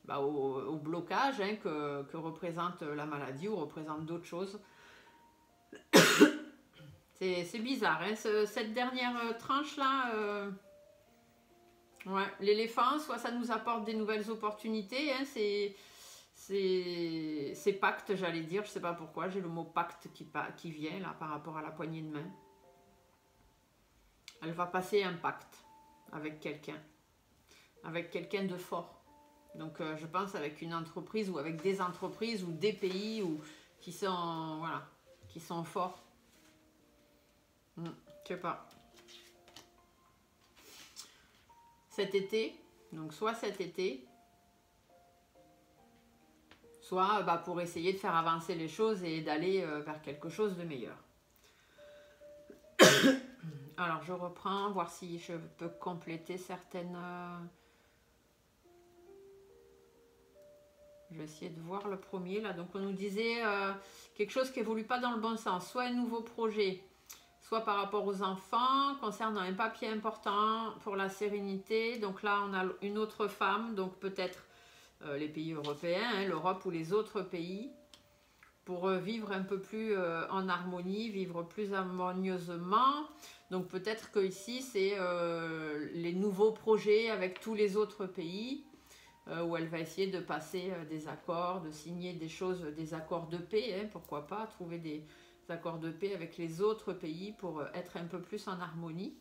au blocage hein, que représente la maladie ou représente d'autres choses. C'est bizarre, hein, cette dernière tranche-là, ouais, l'éléphant, soit ça nous apporte des nouvelles opportunités, hein, c'est pacte, j'allais dire, je ne sais pas pourquoi, j'ai le mot pacte qui vient là par rapport à la poignée de main. Elle va passer un pacte avec quelqu'un de fort. Donc je pense avec une entreprise ou avec des entreprises ou des pays qui sont voilà, qui sont forts. Je sais pas. Cet été, donc soit cet été, soit pour essayer de faire avancer les choses et d'aller vers quelque chose de meilleur. Alors, je reprends, voir si je peux compléter certaines... Je vais essayer de voir le premier, là. Donc, on nous disait quelque chose qui évolue pas dans le bon sens. Soit un nouveau projet, soit par rapport aux enfants, concernant un papier important pour la sérénité. Donc là, on a une autre femme, donc peut-être les pays européens, hein, l'Europe ou les autres pays, pour vivre un peu plus en harmonie, vivre plus harmonieusement. Donc peut-être que ici c'est les nouveaux projets avec tous les autres pays où elle va essayer de passer des accords, de signer des choses, des accords de paix, hein, pourquoi pas, trouver des accords de paix avec les autres pays pour être un peu plus en harmonie.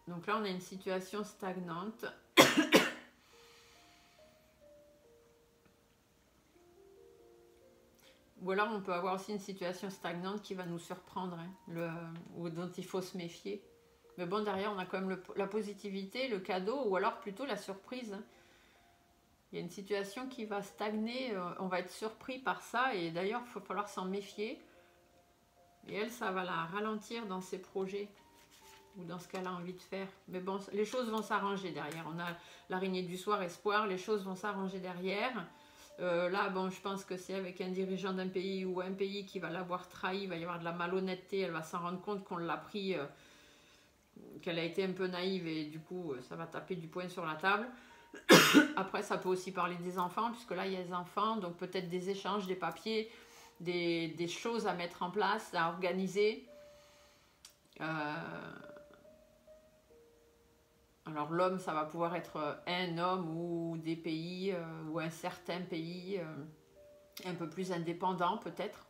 Donc là on a une situation stagnante. Ou alors on peut avoir aussi une situation stagnante qui va nous surprendre, hein, ou dont il faut se méfier. Mais bon, derrière, on a quand même la positivité, le cadeau, ou alors plutôt la surprise. Hein. Il y a une situation qui va stagner, on va être surpris par ça, et d'ailleurs, il va falloir s'en méfier. Et elle, ça va la ralentir dans ses projets, ou dans ce qu'elle a envie de faire. Mais bon, les choses vont s'arranger derrière. On a l'araignée du soir, espoir, les choses vont s'arranger derrière. Là, bon, je pense que c'est avec un dirigeant d'un pays ou un pays qui va l'avoir trahi, il va y avoir de la malhonnêteté, elle va s'en rendre compte qu'on l'a pris, qu'elle a été un peu naïve et du coup, ça va taper du poing sur la table. Après, ça peut aussi parler des enfants, puisque là, il y a des enfants, donc peut-être des échanges, des papiers, des choses à mettre en place, à organiser. Alors l'homme, ça va pouvoir être un homme ou des pays ou un certain pays un peu plus indépendant peut-être.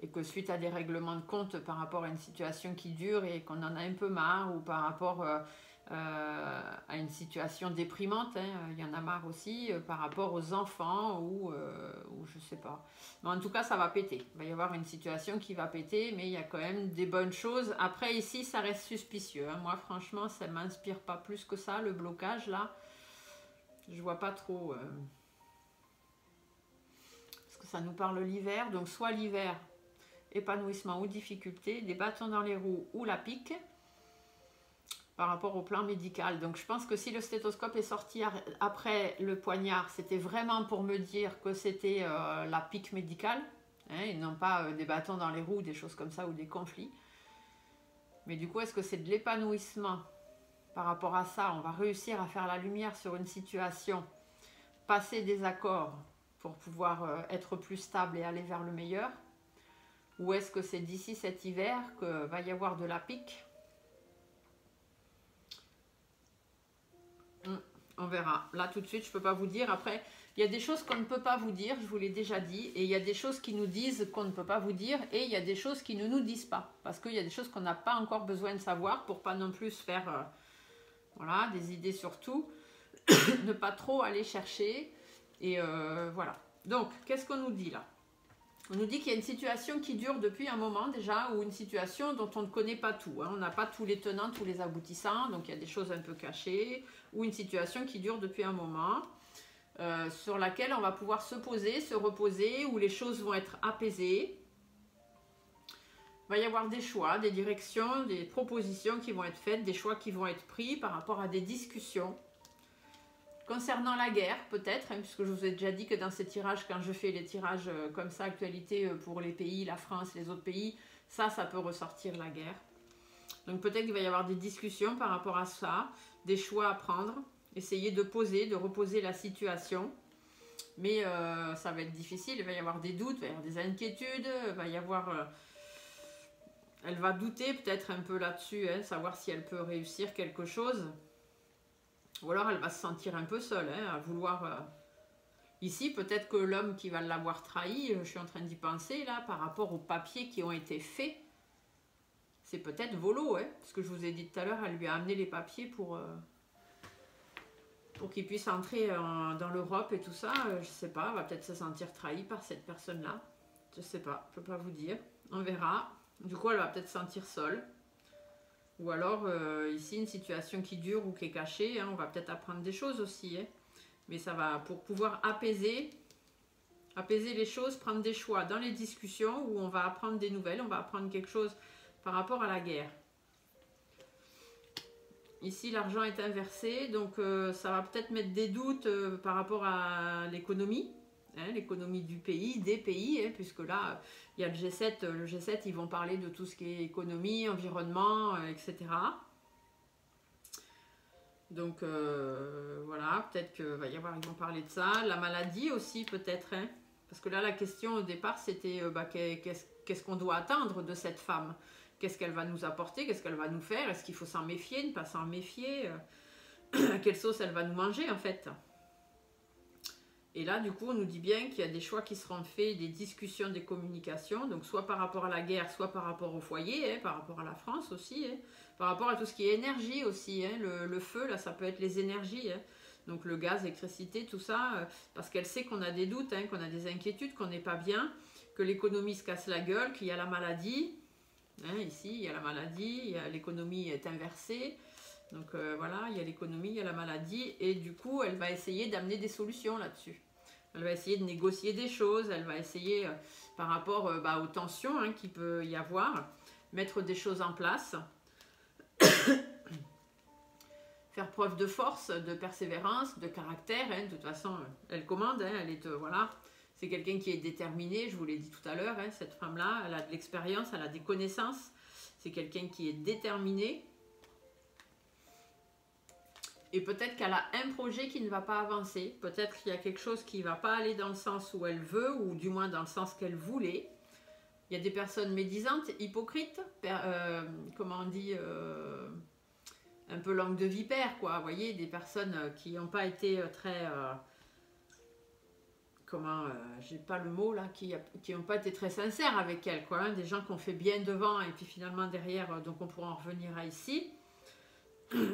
Et que suite à des règlements de compte par rapport à une situation qui dure et qu'on en a un peu marre ou par rapport à une situation déprimante, hein, il y en a marre aussi par rapport aux enfants ou je sais pas. Mais en tout cas, ça va péter. Il va y avoir une situation qui va péter, mais il y a quand même des bonnes choses. Après, ici, ça reste suspicieux. Hein. Moi, franchement, ça ne m'inspire pas plus que ça, le blocage, là. Je vois pas trop. Parce que ça nous parle l'hiver. Donc soit l'hiver, épanouissement ou difficulté, des bâtons dans les roues ou la pique par rapport au plan médical. Donc je pense que si le stéthoscope est sorti après le poignard, c'était vraiment pour me dire que c'était la pique médicale, hein, et non pas des bâtons dans les roues, des choses comme ça ou des conflits. Mais du coup, est-ce que c'est de l'épanouissement par rapport à ça? On va réussir à faire la lumière sur une situation, passer des accords pour pouvoir être plus stable et aller vers le meilleur? Ou est-ce que c'est d'ici cet hiver que va y avoir de la pique? On verra. Là, tout de suite, je ne peux pas vous dire. Après, il y a des choses qu'on ne peut pas vous dire, je vous l'ai déjà dit. Et il y a des choses qui nous disent qu'on ne peut pas vous dire. Et il y a des choses qui ne nous disent pas. Parce qu'il y a des choses qu'on n'a pas encore besoin de savoir pour pas non plus faire voilà, des idées sur tout. Ne pas trop aller chercher. Et voilà. Donc, qu'est-ce qu'on nous dit là? On nous dit qu'il y a une situation qui dure depuis un moment déjà, ou une situation dont on ne connaît pas tout. Hein. On n'a pas tous les tenants, tous les aboutissants, donc il y a des choses un peu cachées, ou une situation qui dure depuis un moment, sur laquelle on va pouvoir se poser, se reposer, où les choses vont être apaisées. Il va y avoir des choix, des directions, des propositions qui vont être faites, des choix qui vont être pris par rapport à des discussions. Concernant la guerre, peut-être, hein, puisque je vous ai déjà dit que dans ces tirages, quand je fais les tirages comme ça, actualité pour les pays, la France, les autres pays, ça peut ressortir la guerre. Donc peut-être qu'il va y avoir des discussions par rapport à ça, des choix à prendre, essayer de poser, de reposer la situation. Mais ça va être difficile, il va y avoir des doutes, il va y avoir des inquiétudes, il va y avoir... elle va douter peut-être un peu là-dessus, hein, savoir si elle peut réussir quelque chose. Ou alors elle va se sentir un peu seule, hein, à vouloir... Ici, peut-être que l'homme qui va l'avoir trahi, je suis en train d'y penser là, par rapport aux papiers qui ont été faits, c'est peut-être Volo, hein, parce que je vous ai dit tout à l'heure, elle lui a amené les papiers pour qu'il puisse entrer dans l'Europe et tout ça. Je sais pas, elle va peut-être se sentir trahie par cette personne-là. Je sais pas, je peux pas vous dire. On verra. Du coup, elle va peut-être se sentir seule. Ou alors, ici, une situation qui dure ou qui est cachée, hein, on va peut-être apprendre des choses aussi. Hein. Mais ça va, pour pouvoir apaiser les choses, prendre des choix dans les discussions où on va apprendre des nouvelles, on va apprendre quelque chose par rapport à la guerre. Ici, l'argent est inversé, donc ça va peut-être mettre des doutes par rapport à l'économie. Hein, l'économie du pays, des pays, hein, puisque là, il y a le G7. Le G7, ils vont parler de tout ce qui est économie, environnement, etc. Donc, voilà, peut-être qu'ils vont parler de ça. La maladie aussi, peut-être. Hein, parce que là, la question au départ, c'était qu'est-ce qu'on doit attendre de cette femme? Qu'est-ce qu'elle va nous apporter? Qu'est-ce qu'elle va nous faire? Est-ce qu'il faut s'en méfier, ne pas s'en méfier? À quelle sauce elle va nous manger, en fait? Et là, du coup, on nous dit bien qu'il y a des choix qui seront faits, des discussions, des communications, donc soit par rapport à la guerre, soit par rapport au foyer, hein, par rapport à la France aussi, hein, par rapport à tout ce qui est énergie aussi, hein, le feu, là, ça peut être les énergies, hein, donc le gaz, l'électricité, tout ça, parce qu'elle sait qu'on a des doutes, hein, qu'on a des inquiétudes, qu'on n'est pas bien, que l'économie se casse la gueule, qu'il y a la maladie, hein, ici, il y a la maladie, l'économie est inversée, donc voilà, il y a l'économie, il y a la maladie, et du coup, elle va essayer d'amener des solutions là-dessus. Elle va essayer de négocier des choses, elle va essayer, par rapport aux tensions hein, qu'il peut y avoir, mettre des choses en place, faire preuve de force, de persévérance, de caractère. Hein, de toute façon, elle commande, hein, elle est, voilà, c'est quelqu'un qui est déterminé, je vous l'ai dit tout à l'heure, hein, cette femme-là, elle a de l'expérience, elle a des connaissances, c'est quelqu'un qui est déterminé. Et peut-être qu'elle a un projet qui ne va pas avancer. Peut-être qu'il y a quelque chose qui ne va pas aller dans le sens où elle veut, ou du moins dans le sens qu'elle voulait. Il y a des personnes médisantes, hypocrites, comment on dit, un peu langue de vipère, quoi. Vous voyez, des personnes qui n'ont pas été très... j'ai pas le mot là, qui n'ont pas été très sincères avec elle, quoi. Hein, des gens qui ont fait bien devant et puis finalement derrière, donc on pourra en revenir à ici.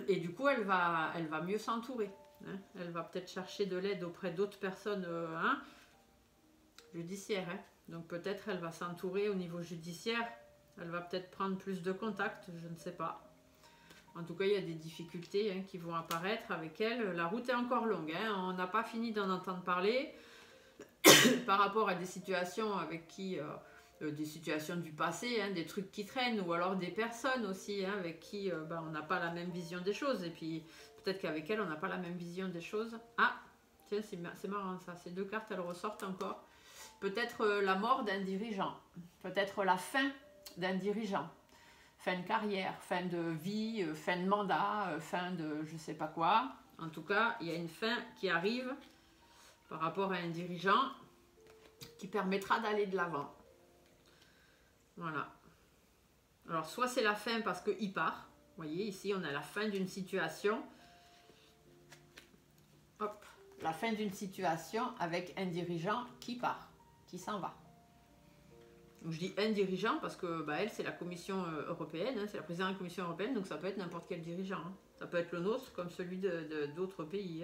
Et du coup, elle va mieux s'entourer. Hein. Elle va peut-être chercher de l'aide auprès d'autres personnes judiciaires. Hein. Donc peut-être elle va s'entourer au niveau judiciaire. Elle va peut-être prendre plus de contacts, je ne sais pas. En tout cas, il y a des difficultés hein, qui vont apparaître avec elle. La route est encore longue. Hein. On n'a pas fini d'en entendre parler par rapport à des situations avec qui... des situations du passé, hein, des trucs qui traînent, ou alors des personnes aussi hein, avec qui on n'a pas la même vision des choses. Et puis peut-être qu'avec elle, on n'a pas la même vision des choses. Ah, tiens, c'est marrant ça. Ces deux cartes, elles ressortent encore. Peut-être la mort d'un dirigeant. Peut-être la fin d'un dirigeant. Fin de carrière, fin de vie, fin de mandat, fin de je sais pas quoi. En tout cas, il y a une fin qui arrive par rapport à un dirigeant qui permettra d'aller de l'avant. Voilà. Alors, soit c'est la fin parce qu'il part. Vous voyez, ici, on a la fin d'une situation. Hop. La fin d'une situation avec un dirigeant qui part, qui s'en va. Donc, je dis un dirigeant parce que elle, c'est la Commission européenne, hein, c'est la présidente de la Commission européenne, donc ça peut être n'importe quel dirigeant. Hein. Ça peut être le nôtre comme celui d'autres pays.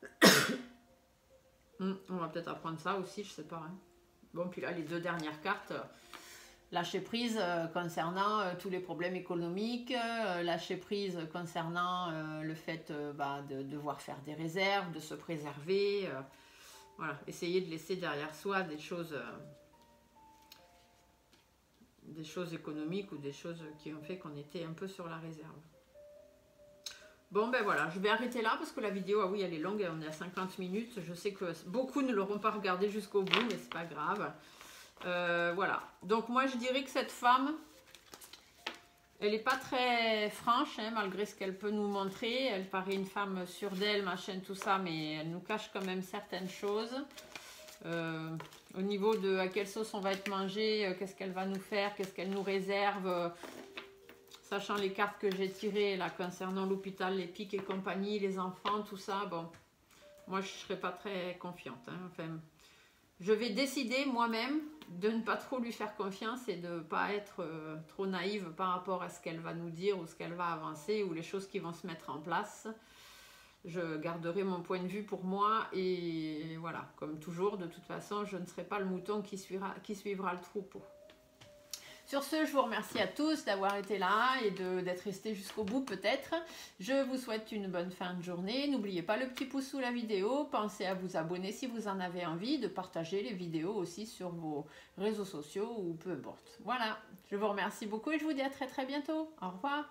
Hein. On va peut-être apprendre ça aussi, je sais pas. Hein. Bon, puis là, les deux dernières cartes... lâcher prise concernant tous les problèmes économiques, lâcher prise concernant le fait de devoir faire des réserves, de se préserver, voilà, essayer de laisser derrière soi des choses économiques ou des choses qui ont fait qu'on était un peu sur la réserve. Bon ben voilà, je vais arrêter là parce que la vidéo, ah oui, elle est longue, on est à 50 minutes, je sais que beaucoup ne l'auront pas regardée jusqu'au bout, mais c'est pas grave. Voilà, donc moi je dirais que cette femme, elle n'est pas très franche, hein, malgré ce qu'elle peut nous montrer. Elle paraît une femme sûre d'elle, machin, tout ça, mais elle nous cache quand même certaines choses. Au niveau de à quelle sauce on va être mangé, qu'est-ce qu'elle va nous faire, qu'est-ce qu'elle nous réserve, sachant les cartes que j'ai tirées là concernant l'hôpital, les pics et compagnie, les enfants, tout ça, bon, moi je ne serais pas très confiante, hein, enfin... Je vais décider moi-même de ne pas trop lui faire confiance et de ne pas être trop naïve par rapport à ce qu'elle va nous dire ou ce qu'elle va avancer ou les choses qui vont se mettre en place. Je garderai mon point de vue pour moi et voilà, comme toujours, de toute façon, je ne serai pas le mouton qui suivra le troupeau. Sur ce, je vous remercie à tous d'avoir été là et d'être restés jusqu'au bout peut-être. Je vous souhaite une bonne fin de journée. N'oubliez pas le petit pouce sous la vidéo. Pensez à vous abonner si vous en avez envie, de partager les vidéos aussi sur vos réseaux sociaux ou peu importe. Voilà, je vous remercie beaucoup et je vous dis à très bientôt. Au revoir.